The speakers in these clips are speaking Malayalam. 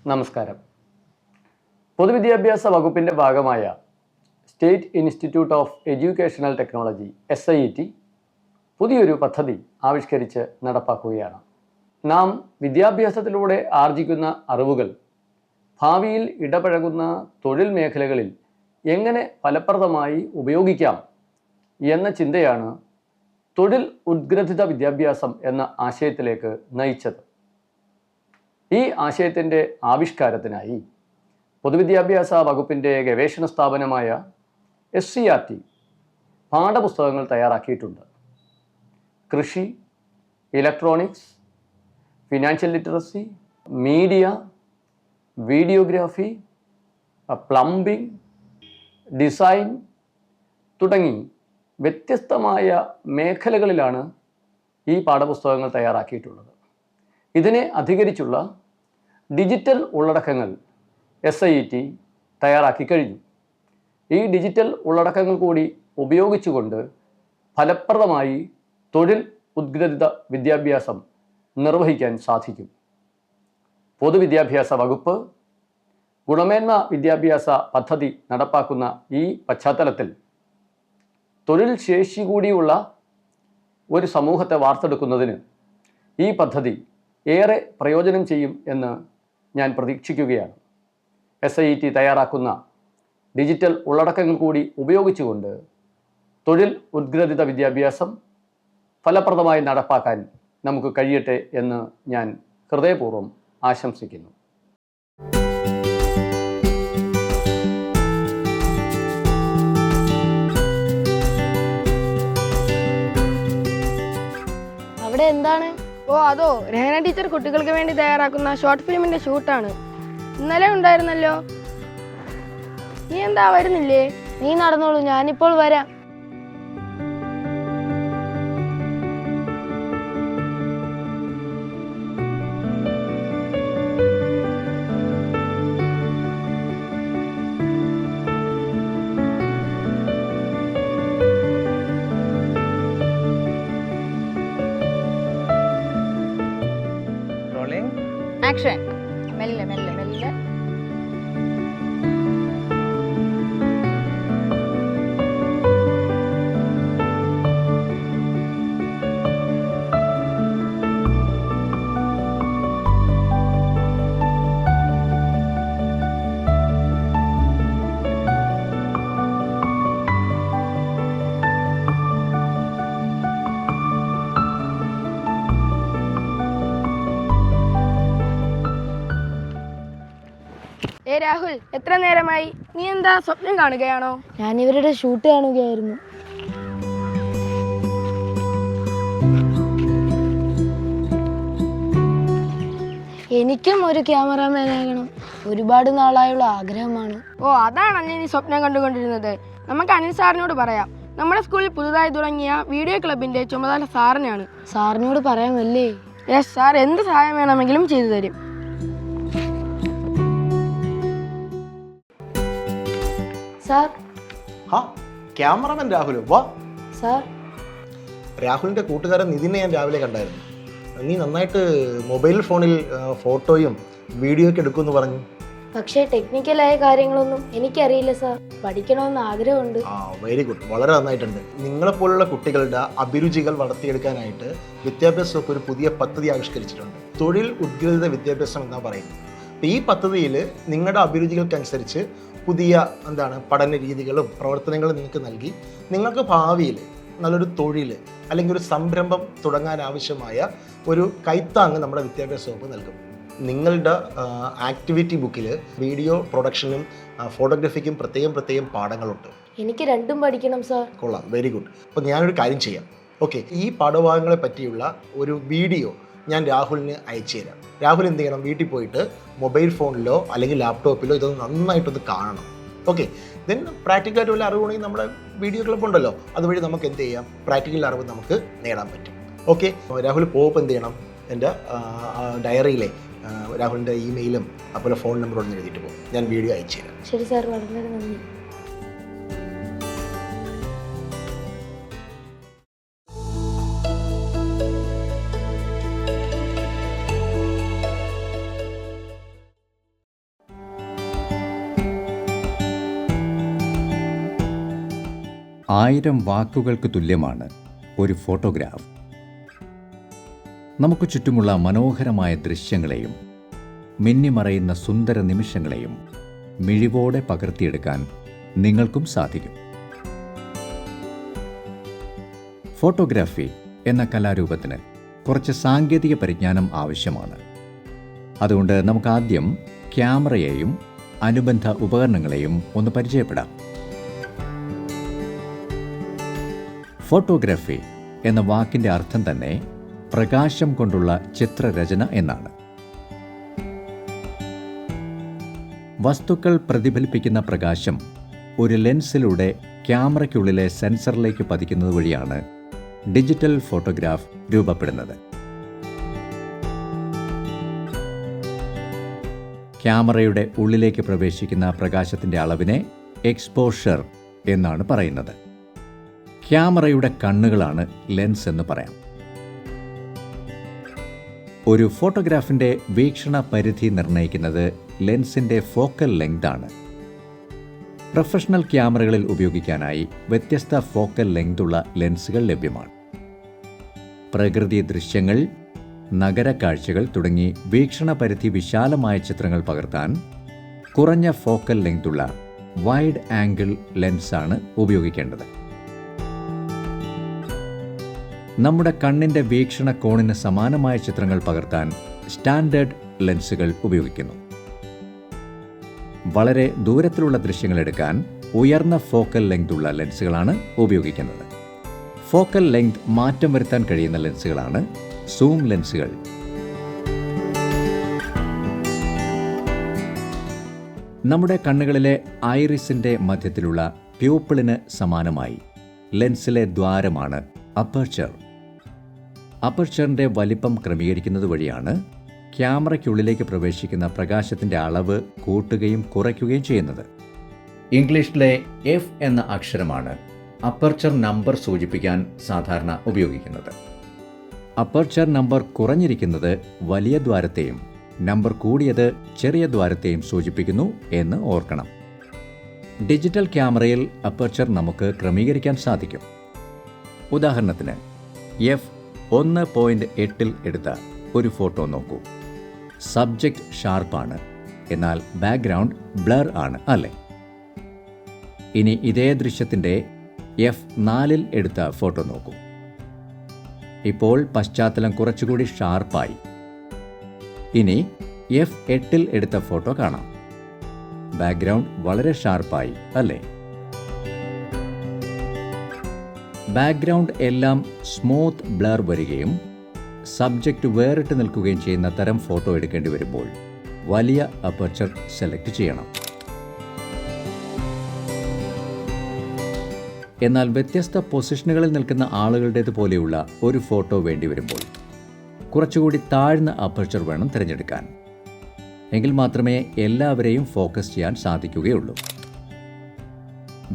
നമസ്കാരം. പൊതുവിദ്യാഭ്യാസ വകുപ്പിൻ്റെ ഭാഗമായ state institute of educational technology SIET പുതിയൊരു പദ്ധതി ആവിഷ്കരിച്ച് നടപ്പാക്കുകയാണ്. നാം വിദ്യാഭ്യാസത്തിലൂടെ ആർജിക്കുന്ന അറിവുകൾ ഭാവിയിൽ ഇടപഴകുന്ന തൊഴിൽ മേഖലകളിൽ എങ്ങനെ ഫലപ്രദമായി ഉപയോഗിക്കാം എന്ന ചിന്തയാണ് തൊഴിൽ ഉദ്ഗ്രഥിത വിദ്യാഭ്യാസം എന്ന ആശയത്തിലേക്ക് നയിച്ചത്. ഈ ആശയത്തിൻ്റെ ആവിഷ്കാരത്തിനായി പൊതുവിദ്യാഭ്യാസ വകുപ്പിൻ്റെ ഗവേഷണ സ്ഥാപനമായ SCERT പാഠപുസ്തകങ്ങൾ തയ്യാറാക്കിയിട്ടുണ്ട്. കൃഷി, electronics, financial literacy, media, videography, plumbing, design തുടങ്ങി വ്യത്യസ്തമായ മേഖലകളിലാണ് ഈ പാഠപുസ്തകങ്ങൾ തയ്യാറാക്കിയിട്ടുള്ളത്. ഇതിനെ അധികരിച്ചുള്ള ഡിജിറ്റൽ ഉള്ളടക്കങ്ങൾ SIET തയ്യാറാക്കി കഴിഞ്ഞു. ഈ ഡിജിറ്റൽ ഉള്ളടക്കങ്ങൾ കൂടി ഉപയോഗിച്ചുകൊണ്ട് ഫലപ്രദമായി തൊഴിൽ ഉദ്ഗ്രഥിത വിദ്യാഭ്യാസം നിർവഹിക്കാൻ സാധിക്കും. പൊതുവിദ്യാഭ്യാസ വകുപ്പ് ഗുണമേന്മ വിദ്യാഭ്യാസ പദ്ധതി നടപ്പാക്കുന്ന ഈ പശ്ചാത്തലത്തിൽ തൊഴിൽ ശേഷി കൂടിയുള്ള ഒരു സമൂഹത്തെ വാർത്തെടുക്കുന്നതിന് ഈ പദ്ധതി ഏറെ പ്രയോജനം ചെയ്യും എന്ന് ഞാൻ പ്രതീക്ഷിക്കുകയാണ്. SIET തയ്യാറാക്കുന്ന ഡിജിറ്റൽ ഉള്ളടക്കങ്ങൾ കൂടി ഉപയോഗിച്ചുകൊണ്ട് തൊഴിൽ ഉദ്ഗ്രഥിത വിദ്യാഭ്യാസം ഫലപ്രദമായി നടപ്പാക്കാൻ നമുക്ക് കഴിയട്ടെ എന്ന് ഞാൻ ഹൃദയപൂർവ്വം ആശംസിക്കുന്നു. അവിടെ എന്താണ്? അതോ രഹന ടീച്ചർ കുട്ടികൾക്ക് വേണ്ടി തയ്യാറാക്കുന്ന ഷോർട്ട് ഫിലിമിന്റെ ഷൂട്ടാണ്. ഇന്നലെ ഉണ്ടായിരുന്നല്ലോ. നീ എന്താ വരുന്നില്ലേ? നീ നടന്നോളൂ, ഞാനിപ്പോൾ വരാം. ആക്ഷൻ. മെല്ലെ മെല്ലെ മെല്ലെ. രാഹുൽ, എത്ര നേരമായി? നീ എന്താ സ്വപ്നം കാണുകയാണോ? ഞാൻ ഇവരുടെ ഷൂട്ട് കാണുകയായിരുന്നു. എനിക്കും ഒരു ക്യാമറാമാൻ ആകണം. ഒരുപാട് നാളായുള്ള ആഗ്രഹമാണ്. അതാണ് നീ സ്വപ്നം കണ്ടുകൊണ്ടിരുന്നത്. നമുക്ക് അനിൽ സാറിനോട് പറയാം. നമ്മുടെ സ്കൂളിൽ പുതുതായി തുടങ്ങിയ വീഡിയോ ക്ലബിന്റെ ചുമതല സാറിനാണ്. സാറിനോട് പറയാമല്ലേ? യെസ് സാർ, എന്ത് സഹായം വേണമെങ്കിലും ചെയ്തു തരും. സാർ. ക്യാമറമാൻ രാഹുൽ, വാ. സാർ, രാഹുലിന്റെ കൂട്ടുകാരൻ നിതിനെ ഞാൻ രാവിലെ കണ്ടായിരുന്നു. നീ നന്നായിട്ട് മൊബൈൽ ഫോണിൽ ഫോട്ടോയും വീഡിയോ ഒക്കെ എടുക്കുമെന്ന് പറഞ്ഞു. പക്ഷേ ടെക്നിക്കലായ കാര്യങ്ങളൊന്നും എനിക്കറിയില്ല സാർ. പഠിക്കണമെന്ന് ആഗ്രഹമുണ്ട്. വെരി ഗുഡ്, വളരെ നന്നായിട്ടുണ്ട്. നിങ്ങളെപ്പോലുള്ള കുട്ടികളുടെ അഭിരുചികൾ വളർത്തിയെടുക്കാനായിട്ട് വിദ്യാഭ്യാസ വകുപ്പ് ഒരു പുതിയ പദ്ധതി ആവിഷ്കരിച്ചിട്ടുണ്ട്. തൊഴിൽ ഉദ്ഗ്രഥിത വിദ്യാഭ്യാസം എന്നാ പറയുന്നത്. അപ്പോൾ ഈ പദ്ധതിയിൽ നിങ്ങളുടെ അഭിരുചികൾക്കനുസരിച്ച് പുതിയ പഠന രീതികളും പ്രവർത്തനങ്ങളും നിങ്ങൾക്ക് നൽകി നിങ്ങൾക്ക് ഭാവിയിൽ നല്ലൊരു തൊഴിൽ അല്ലെങ്കിൽ ഒരു സംരംഭം തുടങ്ങാൻ ആവശ്യമായ ഒരു കൈത്താങ്ങ് നമ്മുടെ വിദ്യാഭ്യാസ വകുപ്പ് നൽകും. നിങ്ങളുടെ ആക്ടിവിറ്റി ബുക്കിൽ വീഡിയോ പ്രൊഡക്ഷനും ഫോട്ടോഗ്രാഫിക്കും പ്രത്യേകം പാഠങ്ങളുണ്ട്. എനിക്ക് രണ്ടും പഠിക്കണം സാർ. കൊള്ളാം, വെരി ഗുഡ്. അപ്പോൾ ഞാനൊരു കാര്യം ചെയ്യാം. ഓക്കെ, ഈ പാഠഭാഗങ്ങളെ പറ്റിയുള്ള ഒരു വീഡിയോ ഞാൻ രാഹുലിന് അയച്ചു തരാം. രാഹുൽ എന്ത് ചെയ്യണം? വീട്ടിൽ പോയിട്ട് മൊബൈൽ ഫോണിലോ അല്ലെങ്കിൽ ലാപ്ടോപ്പിലോ ഇതൊന്ന് നന്നായിട്ടൊന്ന് കാണണം. ഓക്കെ, ദെൻ പ്രാക്ടിക്കലായിട്ട് വല്ല അറിവുണ്ടെങ്കിൽ നമ്മുടെ വീഡിയോ ക്ലബ് ഉണ്ടല്ലോ, അതുവഴി നമുക്ക് എന്ത് ചെയ്യാം? പ്രാക്ടിക്കൽ അറിവ് നമുക്ക് നേടാൻ പറ്റും. ഓക്കെ, രാഹുൽ പോകുമ്പോൾ എന്ത് ചെയ്യണം? എൻ്റെ ഡയറിയിലെ രാഹുലിൻ്റെ ഇമെയിലും അതുപോലെ ഫോൺ നമ്പറോടൊന്ന് എഴുതിയിട്ട് പോകും. ഞാൻ വീഡിയോ അയച്ചു തരാം. ശരി സാർ, വളരെ നന്ദി. 1000 വാക്കുകൾക്ക് തുല്യമാണ് ഒരു ഫോട്ടോഗ്രാഫ്. നമുക്ക് ചുറ്റുമുള്ള മനോഹരമായ ദൃശ്യങ്ങളെയും മിന്നിമറയുന്ന സുന്ദര നിമിഷങ്ങളെയും മിഴിവോടെ പകർത്തിയെടുക്കാൻ നിങ്ങൾക്കും സാധിക്കും. ഫോട്ടോഗ്രാഫി എന്ന കലാരൂപത്തിന് കുറച്ച് സാങ്കേതിക പരിജ്ഞാനം ആവശ്യമാണ്. അതുകൊണ്ട് നമുക്ക് ആദ്യം ക്യാമറയെയും അനുബന്ധ ഉപകരണങ്ങളെയും ഒന്ന് പരിചയപ്പെടാം. ഫോട്ടോഗ്രാഫി എന്ന വാക്കിൻ്റെ അർത്ഥം തന്നെ പ്രകാശം കൊണ്ടുള്ള ചിത്രരചന എന്നാണ്. വസ്തുക്കൾ പ്രതിഫലിപ്പിക്കുന്ന പ്രകാശം ഒരു ലെൻസിലൂടെ ക്യാമറയ്ക്കുള്ളിലെ സെൻസറിലേക്ക് പതിക്കുന്നത് വഴിയാണ് ഡിജിറ്റൽ ഫോട്ടോഗ്രാഫ് രൂപപ്പെടുന്നത്. ക്യാമറയുടെ ഉള്ളിലേക്ക് പ്രവേശിക്കുന്ന പ്രകാശത്തിൻ്റെ അളവിനെ എക്സ്പോഷർ എന്നാണ് പറയുന്നത്. ക്യാമറയുടെ കണ്ണുകളാണ് ലെൻസ് എന്ന് പറയാം. ഒരു ഫോട്ടോഗ്രാഫിൻ്റെ വീക്ഷണ പരിധി നിർണ്ണയിക്കുന്നത് ലെൻസിൻ്റെ ഫോക്കൽ ലെങ്ത് ആണ്. പ്രൊഫഷണൽ ക്യാമറകളിൽ ഉപയോഗിക്കാനായി വ്യത്യസ്ത ഫോക്കൽ ലെങ്തുള്ള ലെൻസുകൾ ലഭ്യമാണ്. പ്രകൃതി ദൃശ്യങ്ങൾ, നഗര കാഴ്ചകൾ തുടങ്ങി വീക്ഷണ പരിധി വിശാലമായ ചിത്രങ്ങൾ പകർത്താൻ കുറഞ്ഞ ഫോക്കൽ ലെങ്തുള്ള വൈഡ് ആംഗിൾ ലെൻസാണ് ഉപയോഗിക്കേണ്ടത്. നമ്മുടെ കണ്ണിൻ്റെ വീക്ഷണ കോണിന് സമാനമായ ചിത്രങ്ങൾ പകർത്താൻ സ്റ്റാൻഡേർഡ് ലെൻസുകൾ ഉപയോഗിക്കുന്നു. വളരെ ദൂരത്തിലുള്ള ദൃശ്യങ്ങൾ എടുക്കാൻ ഉയർന്ന ഫോക്കൽ ലെങ്തുള്ള ലെൻസുകളാണ് ഉപയോഗിക്കുന്നത്. ഫോക്കൽ ലെങ്ത് മാറ്റം വരുത്താൻ കഴിയുന്ന ലെൻസുകളാണ് സൂം ലെൻസുകൾ. നമ്മുടെ കണ്ണുകളിലെ ഐറിസിൻ്റെ മധ്യത്തിലുള്ള പ്യൂപ്പിളിന് സമാനമായി ലെൻസിലെ ദ്വാരമാണ് അപ്പർച്ചർ. അപ്പർച്ചറിൻ്റെ വലിപ്പം ക്രമീകരിക്കുന്നത് വഴിയാണ് ക്യാമറയ്ക്കുള്ളിലേക്ക് പ്രവേശിക്കുന്ന പ്രകാശത്തിൻ്റെ അളവ് കൂട്ടുകയും കുറയ്ക്കുകയും ചെയ്യുന്നത്. ഇംഗ്ലീഷിലെ എഫ് എന്ന അക്ഷരമാണ് അപ്പർച്ചർ നമ്പർ സൂചിപ്പിക്കാൻ സാധാരണ ഉപയോഗിക്കുന്നത്. അപ്പർച്ചർ നമ്പർ കുറഞ്ഞിരിക്കുന്നത് വലിയ ദ്വാരത്തെയും നമ്പർ കൂടിയത് ചെറിയ ദ്വാരത്തെയും സൂചിപ്പിക്കുന്നു എന്ന് ഓർക്കണം. ഡിജിറ്റൽ ക്യാമറയിൽ അപ്പർച്ചർ നമുക്ക് ക്രമീകരിക്കാൻ സാധിക്കും. ഉദാഹരണത്തിന് f1.8 എടുത്ത ഒരു ഫോട്ടോ നോക്കൂ. സബ്ജക്റ്റ് ഷാർപ്പാണ്, എന്നാൽ ബാക്ക്ഗ്രൗണ്ട് ബ്ലർ ആണ്, അല്ലേ? ഇനി ഇതേ ദൃശ്യത്തിൻ്റെ f4 എടുത്ത ഫോട്ടോ നോക്കൂ. ഇപ്പോൾ പശ്ചാത്തലം കുറച്ചുകൂടി ഷാർപ്പായി. ഇനി f8 എടുത്ത ഫോട്ടോ കാണാം. ബാക്ക്ഗ്രൗണ്ട് വളരെ ഷാർപ്പായി, അല്ലേ? ബാക്ക്ഗ്രൗണ്ട് എല്ലാം സ്മൂത്ത് ബ്ലർ വരികയും സബ്ജക്റ്റ് വേറിട്ട് നിൽക്കുകയും ചെയ്യുന്ന തരം ഫോട്ടോ എടുക്കേണ്ടി വരുമ്പോൾ വലിയ അപ്പർച്ചർ സെലക്ട് ചെയ്യണം. എന്നാൽ വ്യത്യസ്ത പൊസിഷനുകളിൽ നിൽക്കുന്ന ആളുകളുടേതുപോലെയുള്ള ഒരു ഫോട്ടോ വേണ്ടി വരുമ്പോൾ കുറച്ചുകൂടി താഴ്ന്ന അപ്പർച്ചർ വേണം തിരഞ്ഞെടുക്കാൻ. എങ്കിൽ മാത്രമേ എല്ലാവരെയും ഫോക്കസ് ചെയ്യാൻ സാധിക്കുകയുള്ളൂ.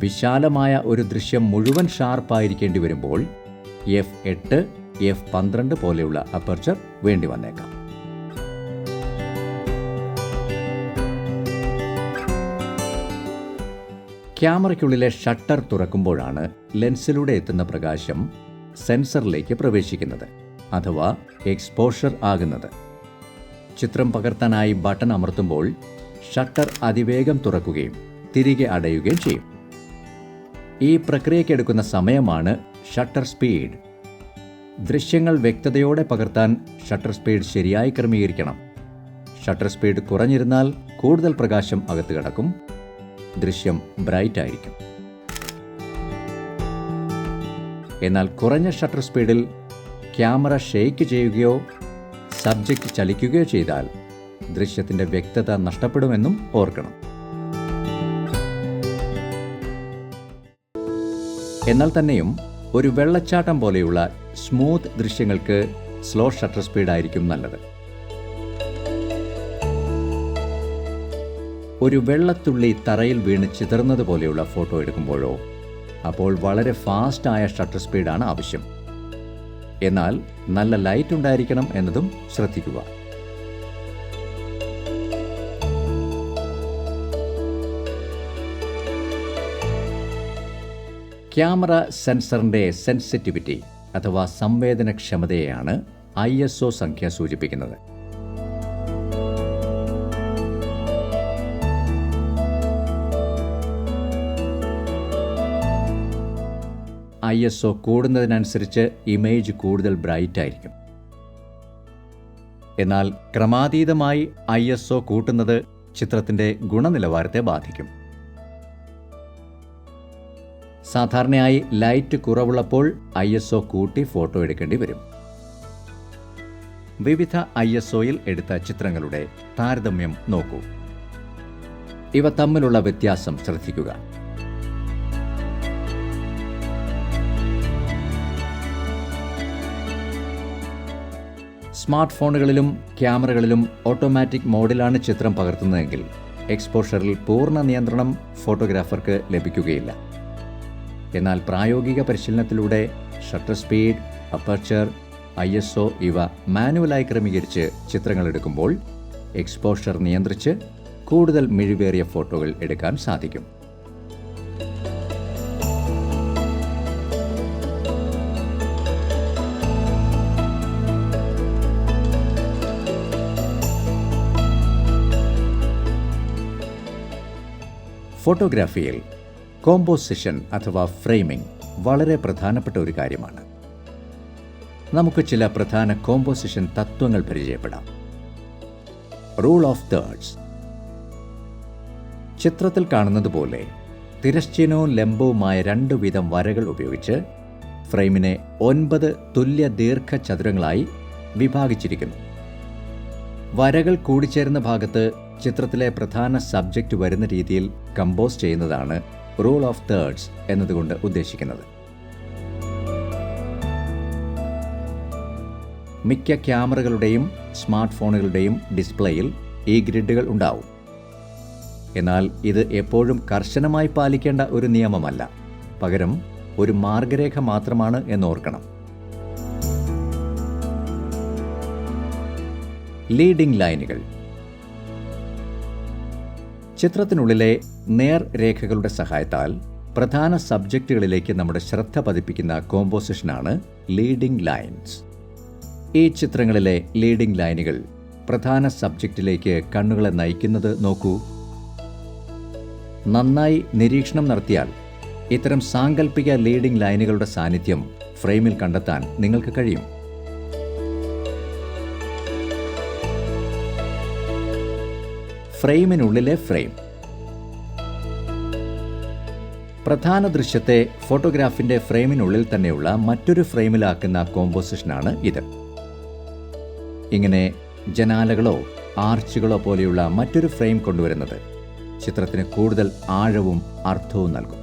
വിശാലമായ ഒരു ദൃശ്യം മുഴുവൻ ഷാർപ്പായിരിക്കേണ്ടി വരുമ്പോൾ f8, f12 പോലെയുള്ള അപ്പർച്ചർ വേണ്ടി വന്നേക്കാം. ക്യാമറയ്ക്കുള്ളിലെ ഷട്ടർ തുറക്കുമ്പോഴാണ് ലെൻസിലൂടെ എത്തുന്ന പ്രകാശം സെൻസറിലേക്ക് പ്രവേശിക്കുന്നത്, അഥവാ എക്സ്പോഷർ ആകുന്നത്. ചിത്രം പകർത്താനായി ബട്ടൺ അമർത്തുമ്പോൾ ഷട്ടർ അതിവേഗം തുറക്കുകയും തിരികെ അടയുകയും ചെയ്യും. ഈ പ്രക്രിയയ്ക്കെടുക്കുന്ന സമയമാണ് ഷട്ടർ സ്പീഡ്. ദൃശ്യങ്ങൾ വ്യക്തതയോടെ പകർത്താൻ ഷട്ടർ സ്പീഡ് ശരിയായി ക്രമീകരിക്കണം. ഷട്ടർ സ്പീഡ് കുറഞ്ഞിരുന്നാൽ കൂടുതൽ പ്രകാശം അകത്ത് കടക്കും, ദൃശ്യം ബ്രൈറ്റ് ആയിരിക്കും. എന്നാൽ കുറഞ്ഞ ഷട്ടർ സ്പീഡിൽ ക്യാമറ ഷെയ്ക്ക് ചെയ്യുകയോ സബ്ജക്റ്റ് ചലിക്കുകയോ ചെയ്താൽ ദൃശ്യത്തിൻ്റെ വ്യക്തത നഷ്ടപ്പെടുമെന്നും ഓർക്കണം. എന്നാൽ തന്നെയും ഒരു വെള്ളച്ചാട്ടം പോലെയുള്ള സ്മൂത്ത് ദൃശ്യങ്ങൾക്ക് സ്ലോ ഷട്ടർ സ്പീഡായിരിക്കും നല്ലത്. ഒരു വെള്ളത്തുള്ളി തറയിൽ വീണ് ചിതറുന്നത് പോലെയുള്ള ഫോട്ടോ എടുക്കുമ്പോഴോ അപ്പോൾ വളരെ ഫാസ്റ്റായ ഷട്ടർ സ്പീഡാണ് ആവശ്യം. എന്നാൽ നല്ല ലൈറ്റ് ഉണ്ടായിരിക്കണം എന്നതും ശ്രദ്ധിക്കുക. ക്യാമറ സെൻസറിൻ്റെ സെൻസിറ്റിവിറ്റി അഥവാ സംവേദനക്ഷമതയെയാണ് ISO സംഖ്യ സൂചിപ്പിക്കുന്നത്. ISO കൂടുന്നതിനനുസരിച്ച് ഇമേജ് കൂടുതൽ ബ്രൈറ്റ് ആയിരിക്കും. എന്നാൽ ക്രമാതീതമായി ISO കൂട്ടുന്നത് ചിത്രത്തിൻ്റെ ഗുണനിലവാരത്തെ ബാധിക്കും. സാധാരണയായി ലൈറ്റ് കുറവുള്ളപ്പോൾ ISO കൂട്ടി ഫോട്ടോ എടുക്കേണ്ടി വരും. വിവിധ ISOയിൽ എടുത്ത ചിത്രങ്ങളുടെ താരതമ്യം നോക്കൂ. ഇവ തമ്മിലുള്ള വ്യത്യാസം ശ്രദ്ധിക്കുക. സ്മാർട്ട് ഫോണുകളിലും ക്യാമറകളിലും ഓട്ടോമാറ്റിക് മോഡിലാണ് ചിത്രം പകർത്തുന്നതെങ്കിൽ എക്സ്പോഷറിൽ പൂർണ്ണ നിയന്ത്രണം ഫോട്ടോഗ്രാഫർക്ക് ലഭിക്കുകയില്ല. എന്നാൽ പ്രായോഗിക പരിശീലനത്തിലൂടെ ഷട്ടർ സ്പീഡ്, അപ്പർച്ചർ, ISO ഇവ മാനുവലായി ക്രമീകരിച്ച് ചിത്രങ്ങൾ എടുക്കുമ്പോൾ എക്സ്പോഷർ നിയന്ത്രിച്ച് കൂടുതൽ മിഴിവേറിയ ഫോട്ടോകൾ എടുക്കാൻ സാധിക്കും. ഫോട്ടോഗ്രാഫിയിൽ കോമ്പോസിഷൻ അഥവാ ഫ്രെയിമിംഗ് വളരെ പ്രധാനപ്പെട്ട ഒരു കാര്യമാണ്. നമുക്ക് ചില പ്രധാന കോമ്പോസിഷൻ തത്വങ്ങൾ പരിചയപ്പെടാം. Rule of thirds. ചിത്രത്തിൽ കാണുന്നത് പോലെ തിരശ്ചീനവും ലംബവുമായ 2 വീതം വരകൾ ഉപയോഗിച്ച് ഫ്രെയിമിനെ 9 തുല്യ ദീർഘചതുരങ്ങളായി വിഭാഗിച്ചിരിക്കുന്നു. വരകൾ കൂടിച്ചേരുന്ന ഭാഗത്ത് ചിത്രത്തിലെ പ്രധാന സബ്ജക്റ്റ് വരുന്ന രീതിയിൽ കമ്പോസ് ചെയ്യുന്നതാണ് റൂൾ ഓഫ് തേർഡ്സ് എന്നതുകൊണ്ട് ഉദ്ദേശിക്കുന്നത്. മിക്ക ക്യാമറകളുടെയും സ്മാർട്ട് ഫോണുകളുടെയും ഡിസ്പ്ലേയിൽ ഈ ഗ്രിഡുകൾ ഉണ്ടാവും. എന്നാൽ ഇത് എപ്പോഴും കർശനമായി പാലിക്കേണ്ട ഒരു നിയമമല്ല, പകരം ഒരു മാർഗരേഖ മാത്രമാണ് എന്നോർക്കണം. ലീഡിംഗ് ലൈനുകൾ. ചിത്രത്തിനുള്ളിലെ നേർരേഖകളുടെ സഹായത്താൽ പ്രധാന സബ്ജക്റ്റുകളിലേക്ക് നമ്മുടെ ശ്രദ്ധ പതിപ്പിക്കുന്ന കോമ്പോസിഷനാണ് ലീഡിംഗ് ലൈൻസ്. ഈ ചിത്രങ്ങളിലെ ലീഡിംഗ് ലൈനുകൾ പ്രധാന സബ്ജക്റ്റിലേക്ക് കണ്ണുകളെ നയിക്കുന്നത് നോക്കൂ. നന്നായി നിരീക്ഷണം നടത്തിയാൽ ഇത്തരം സാങ്കല്പിക ലീഡിംഗ് ലൈനുകളുടെ സാന്നിധ്യം ഫ്രെയിമിൽ കണ്ടെത്താൻ നിങ്ങൾക്ക് കഴിയും. ഫ്രെയിമിനുള്ളിലെ ഫ്രെയിം. പ്രധാന ദൃശ്യത്തെ ഫോട്ടോഗ്രാഫിൻ്റെ ഫ്രെയിമിനുള്ളിൽ തന്നെയുള്ള മറ്റൊരു ഫ്രെയിമിലാക്കുന്ന കോമ്പോസിഷനാണ് ഇത്. ഇങ്ങനെ ജനാലകളോ ആർച്ചുകളോ പോലെയുള്ള മറ്റൊരു ഫ്രെയിം കൊണ്ടുവരുന്നത് ചിത്രത്തിന് കൂടുതൽ ആഴവും അർത്ഥവും നൽകും.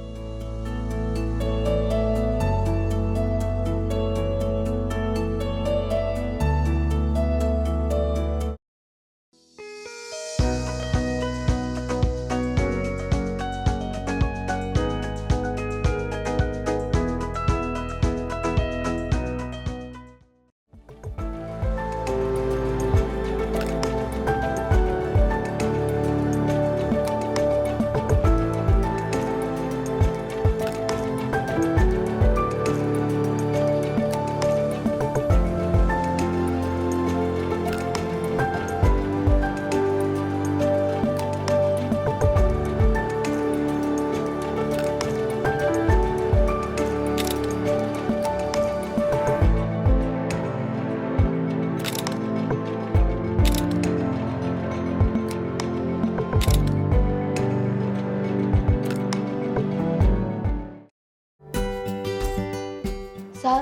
സാർ,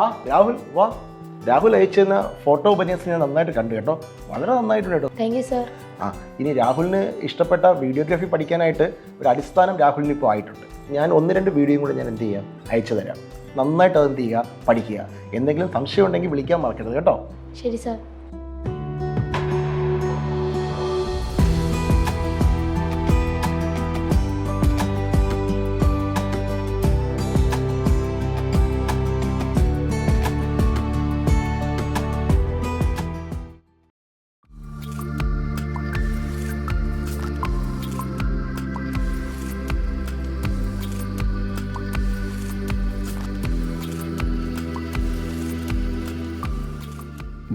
ആ രാഹുൽ വാ. രാഹുൽ അയച്ചെന്ന ഫോട്ടോ ഉപന്യാസം ഞാൻ നന്നായിട്ട് കണ്ടു കേട്ടോ, വളരെ നന്നായിട്ടുണ്ട് കേട്ടോ. Thank you sir. ഇനി രാഹുലിന് ഇഷ്ടപ്പെട്ട വീഡിയോഗ്രാഫി പഠിക്കാനായിട്ട് ഒരു അടിസ്ഥാനം രാഹുലിന് ഇപ്പോൾ ആയിട്ടുണ്ട്. ഞാൻ 1-2 വീഡിയോയും കൂടെ ഞാൻ എന്ത് ചെയ്യാം അയച്ചു തരാം. നന്നായിട്ട് അത് എന്ത് ചെയ്യുക, പഠിക്കുക. എന്തെങ്കിലും സംശയം ഉണ്ടെങ്കിൽ വിളിക്കാൻ മറക്കരുത് കേട്ടോ. ശരി സാർ.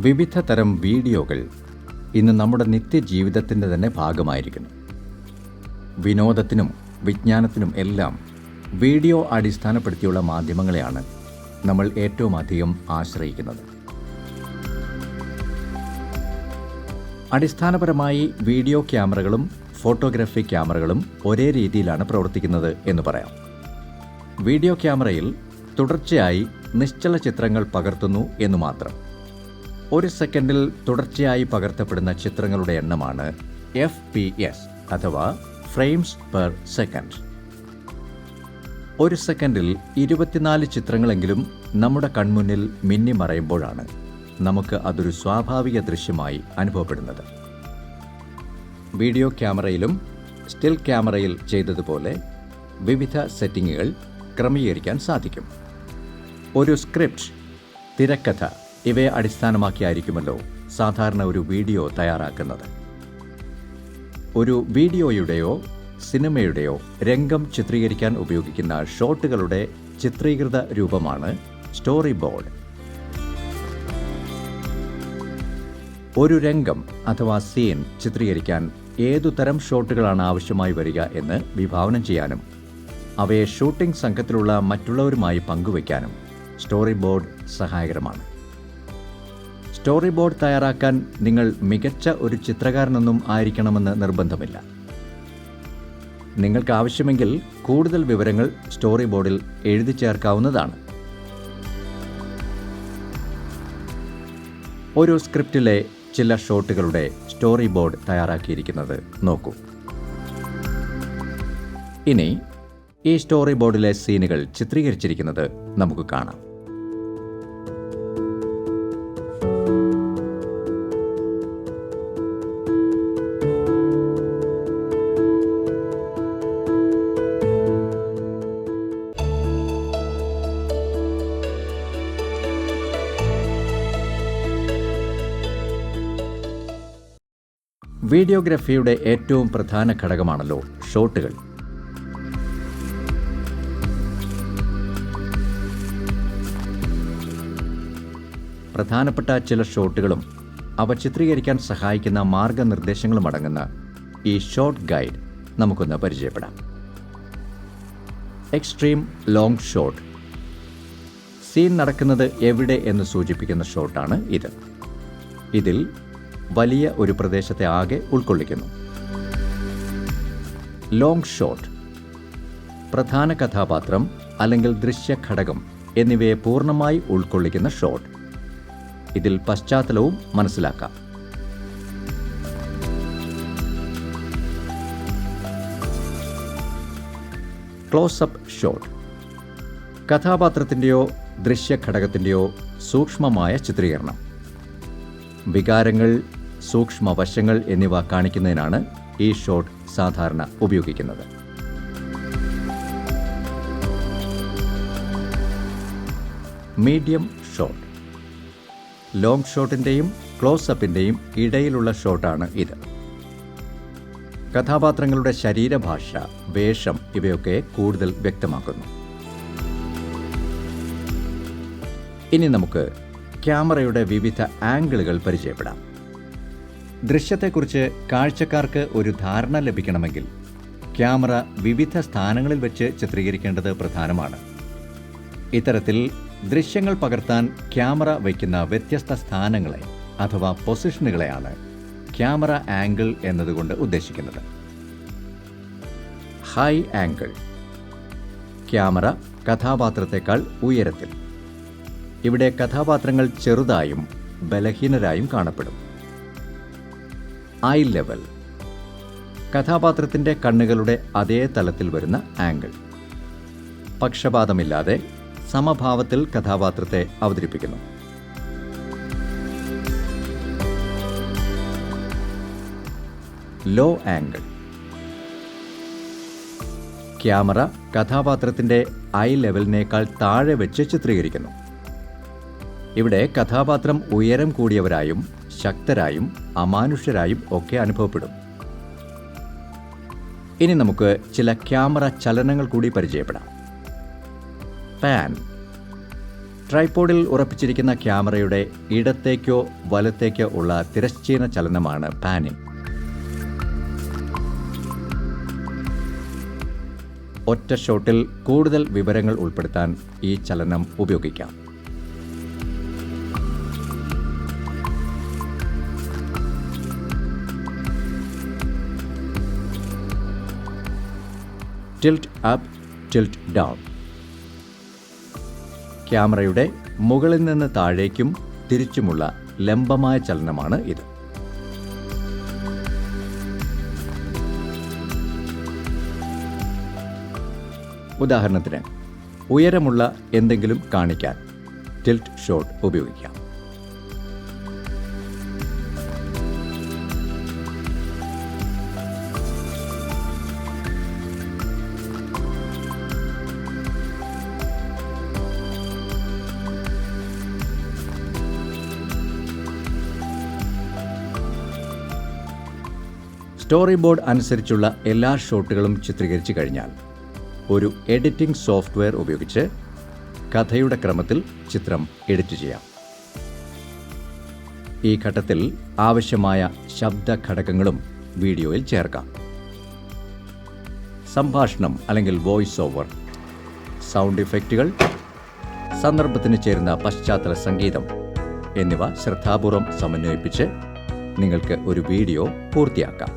വിവിധ തരം വീഡിയോകൾ ഇന്ന് നമ്മുടെ നിത്യജീവിതത്തിൻ്റെ തന്നെ ഭാഗമായിരിക്കുന്നു. വിനോദത്തിനും വിജ്ഞാനത്തിനും എല്ലാം വീഡിയോ അടിസ്ഥാനപ്പെടുത്തിയുള്ള മാധ്യമങ്ങളെയാണ് നമ്മൾ ഏറ്റവും അധികം ആശ്രയിക്കുന്നത്. അടിസ്ഥാനപരമായി വീഡിയോ ക്യാമറകളും ഫോട്ടോഗ്രാഫി ക്യാമറകളും ഒരേ രീതിയിലാണ് പ്രവർത്തിക്കുന്നത് എന്ന് പറയാം. വീഡിയോ ക്യാമറയിൽ തുടർച്ചയായി നിശ്ചല ചിത്രങ്ങൾ പകർത്തുന്നു എന്ന് മാത്രം. ഒരു സെക്കൻഡിൽ തുടർച്ചയായി പകർത്തപ്പെടുന്ന ചിത്രങ്ങളുടെ എണ്ണമാണ് FPS അഥവാ ഫ്രെയിംസ് പെർ സെക്കൻഡ്. ഒരു സെക്കൻഡിൽ 24 ചിത്രങ്ങളെങ്കിലും നമ്മുടെ കൺമുന്നിൽ മിന്നിമറയുമ്പോഴാണ് നമുക്ക് അതൊരു സ്വാഭാവിക ദൃശ്യമായി അനുഭവപ്പെടുന്നത്. വീഡിയോ ക്യാമറയിലും സ്റ്റിൽ ക്യാമറയിൽ ചെയ്തതുപോലെ വിവിധ സെറ്റിങ്ങുകൾ ക്രമീകരിക്കാൻ സാധിക്കും. ഒരു സ്ക്രിപ്റ്റ്, തിരക്കഥ ഇവയെ അടിസ്ഥാനമാക്കിയായിരിക്കുമല്ലോ സാധാരണ ഒരു വീഡിയോ തയ്യാറാക്കുന്നത്. ഒരു വീഡിയോയുടെയോ സിനിമയുടെയോ രംഗം ചിത്രീകരിക്കാൻ ഉപയോഗിക്കുന്ന ഷോട്ടുകളുടെ ചിത്രീകൃത രൂപമാണ് സ്റ്റോറി ബോർഡ്. ഒരു രംഗം അഥവാ സീൻ ചിത്രീകരിക്കാൻ ഏതുതരം ഷോട്ടുകളാണ് ആവശ്യമായി വരിക എന്ന് വിഭാവനം ചെയ്യാനും അവയെ ഷൂട്ടിംഗ് സംഘത്തിലുള്ള മറ്റുള്ളവരുമായി പങ്കുവയ്ക്കാനും സ്റ്റോറി ബോർഡ് സഹായകരമാണ്. സ്റ്റോറി ബോർഡ് തയ്യാറാക്കാൻ നിങ്ങൾ മികച്ച ഒരു ചിത്രകാരനൊന്നും ആയിരിക്കണമെന്ന് നിർബന്ധമില്ല. നിങ്ങൾക്ക് ആവശ്യമെങ്കിൽ കൂടുതൽ വിവരങ്ങൾ സ്റ്റോറി ബോർഡിൽ എഴുതി ചേർക്കാവുന്നതാണ്. ഒരു സ്ക്രിപ്റ്റിലെ ചില ഷോട്ടുകളുടെ സ്റ്റോറി ബോർഡ് തയ്യാറാക്കിയിരിക്കുന്നത് നോക്കൂ. ഇനി ഈ സ്റ്റോറി ബോർഡിലെ സീനുകൾ ചിത്രീകരിച്ചിരിക്കുന്നത് നമുക്ക് കാണാം. വീഡിയോഗ്രാഫിയുടെ ഏറ്റവും പ്രധാന ഘടകമാണല്ലോ ഷോട്ടുകൾ. പ്രധാനപ്പെട്ട ചില ഷോട്ടുകളും അവ ചിത്രീകരിക്കാൻ സഹായിക്കുന്ന മാർഗനിർദ്ദേശങ്ങളും അടങ്ങുന്ന ഈ ഷോട്ട് ഗൈഡ് നമുക്കൊന്ന് പരിചയപ്പെടാം. Extreme long shot. സീൻ നടക്കുന്നത് എവിടെ എന്ന് സൂചിപ്പിക്കുന്ന ഷോട്ടാണ് ഇത്. ഇതിൽ വലിയ ഒരു പ്രദേശത്തെ ആകെ ഉൾക്കൊള്ളിക്കുന്നു. ലോങ് ഷോട്ട് പ്രധാന കഥാപാത്രം അല്ലെങ്കിൽ ദൃശ്യഘടകം എന്നിവയെ പൂർണ്ണമായി ഉൾക്കൊള്ളിക്കുന്ന ഷോട്ട്. ഇതിൽ പശ്ചാത്തലവും മനസ്സിലാക്കാം. ക്ലോസപ്പ് ഷോട്ട് കഥാപാത്രത്തിൻ്റെയോ ദൃശ്യഘടകത്തിൻ്റെയോ സൂക്ഷ്മമായ ചിത്രീകരണം. വികാരങ്ങൾ, സൂക്ഷ്മവശങ്ങൾ എന്നിവ കാണിക്കുന്നതിനാണ് ഈ ഷോട്ട് സാധാരണ ഉപയോഗിക്കുന്നത്. മീഡിയം ഷോട്ട് ലോങ് ഷോട്ടിൻ്റെയും ക്ലോസപ്പിൻ്റെയും ഇടയിലുള്ള ഷോട്ടാണ് ഇത്. കഥാപാത്രങ്ങളുടെ ശരീരഭാഷ, വേഷം ഇവയൊക്കെ കൂടുതൽ വ്യക്തമാക്കുന്നു. ഇനി നമുക്ക് ക്യാമറയുടെ വിവിധ ആംഗിളുകൾ പരിചയപ്പെടാം. ദൃശ്യത്തെക്കുറിച്ച് കാഴ്ചക്കാർക്ക് ഒരു ധാരണ ലഭിക്കണമെങ്കിൽ ക്യാമറ വിവിധ സ്ഥാനങ്ങളിൽ വെച്ച് ചിത്രീകരിക്കേണ്ടത് പ്രധാനമാണ്. ഇത്തരത്തിൽ ദൃശ്യങ്ങൾ പകർത്താൻ ക്യാമറ വയ്ക്കുന്ന വ്യത്യസ്ത സ്ഥാനങ്ങളെ അഥവാ പൊസിഷനുകളെയാണ് ക്യാമറ ആംഗിൾ എന്നതുകൊണ്ട് ഉദ്ദേശിക്കുന്നത്. High angle. ക്യാമറ കഥാപാത്രത്തെക്കാൾ ഉയരത്തിൽ. ഇവിടെ കഥാപാത്രങ്ങൾ ചെറുതായും ബലഹീനരായും കാണപ്പെടും. Eye level. കഥാപാത്രത്തിൻ്റെ കണ്ണുകളുടെ അതേ തലത്തിൽ വരുന്ന ആംഗിൾ. പക്ഷപാതമില്ലാതെ സമഭാവത്തിൽ കഥാപാത്രത്തെ അവതരിപ്പിക്കുന്നു. Low angle. ക്യാമറ കഥാപാത്രത്തിൻ്റെ ഐ ലെവലിനേക്കാൾ താഴെ വെച്ച് ചിത്രീകരിക്കുന്നു. ഇവിടെ കഥാപാത്രം ഉയരം കൂടിയവരായും ശക്തരായും അമാനുഷ്യരായും ഒക്കെ അനുഭവപ്പെടും. ഇനി നമുക്ക് ചില ക്യാമറ ചലനങ്ങൾ കൂടി പരിചയപ്പെടാം. പാൻ. ട്രൈപോഡിൽ ഉറപ്പിച്ചിരിക്കുന്ന ക്യാമറയുടെ ഇടത്തേക്കോ വലത്തേക്കോ ഉള്ള തിരശ്ചീന ചലനമാണ് പാനിംഗ്. ഒറ്റ ഷോട്ടിൽ കൂടുതൽ വിവരങ്ങൾ ഉൾപ്പെടുത്താൻ ഈ ചലനം ഉപയോഗിക്കാം. Tilt up, tilt down. ക്യാമറയുടെ മുകളിൽ നിന്ന് താഴേക്കും തിരിച്ചുമുള്ള ലംബമായ ചലനമാണ് ഇത്. ഉദാഹരണത്തിന് ഉയരമുള്ള എന്തെങ്കിലും കാണിക്കാൻ ടിൽറ്റ് ഷോട്ട് ഉപയോഗിക്കാം. സ്റ്റോറി ബോർഡ് അനുസരിച്ചുള്ള എല്ലാ ഷോട്ടുകളും ചിത്രീകരിച്ചു കഴിഞ്ഞാൽ ഒരു എഡിറ്റിംഗ് സോഫ്റ്റ്വെയർ ഉപയോഗിച്ച് കഥയുടെ ക്രമത്തിൽ ചിത്രം എഡിറ്റ് ചെയ്യാം. ഈ ഘട്ടത്തിൽ ആവശ്യമായ ശബ്ദ ഘടകങ്ങളും വീഡിയോയിൽ ചേർക്കാം. സംഭാഷണം അല്ലെങ്കിൽ വോയിസ് ഓവർ, സൗണ്ട് ഇഫക്റ്റുകൾ, സന്ദർഭത്തിന് ചേരുന്ന പശ്ചാത്തല സംഗീതം എന്നിവ ശ്രദ്ധാപൂർവം സമന്വയിപ്പിച്ച് നിങ്ങൾക്ക് ഒരു വീഡിയോ പൂർത്തിയാക്കാം.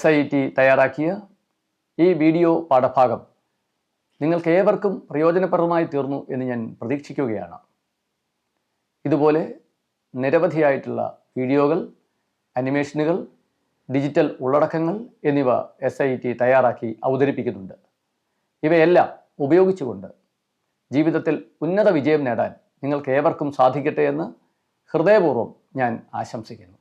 SIET തയ്യാറാക്കിയ ഈ വീഡിയോ പാഠഭാഗം നിങ്ങൾക്ക് ഏവർക്കും പ്രയോജനപ്രദമായി തീർന്നു എന്ന് ഞാൻ പ്രതീക്ഷിക്കുകയാണ്. ഇതുപോലെ നിരവധിയായിട്ടുള്ള വീഡിയോകൾ, അനിമേഷനുകൾ, ഡിജിറ്റൽ ഉള്ളടക്കങ്ങൾ എന്നിവ SIET തയ്യാറാക്കി അവതരിപ്പിക്കുന്നുണ്ട്. ഇവയെല്ലാം ഉപയോഗിച്ചുകൊണ്ട് ജീവിതത്തിൽ ഉന്നത വിജയം നേടാൻ നിങ്ങൾക്ക് ഏവർക്കും സാധിക്കട്ടെ എന്ന് ഹൃദയപൂർവ്വം ഞാൻ ആശംസിക്കുന്നു.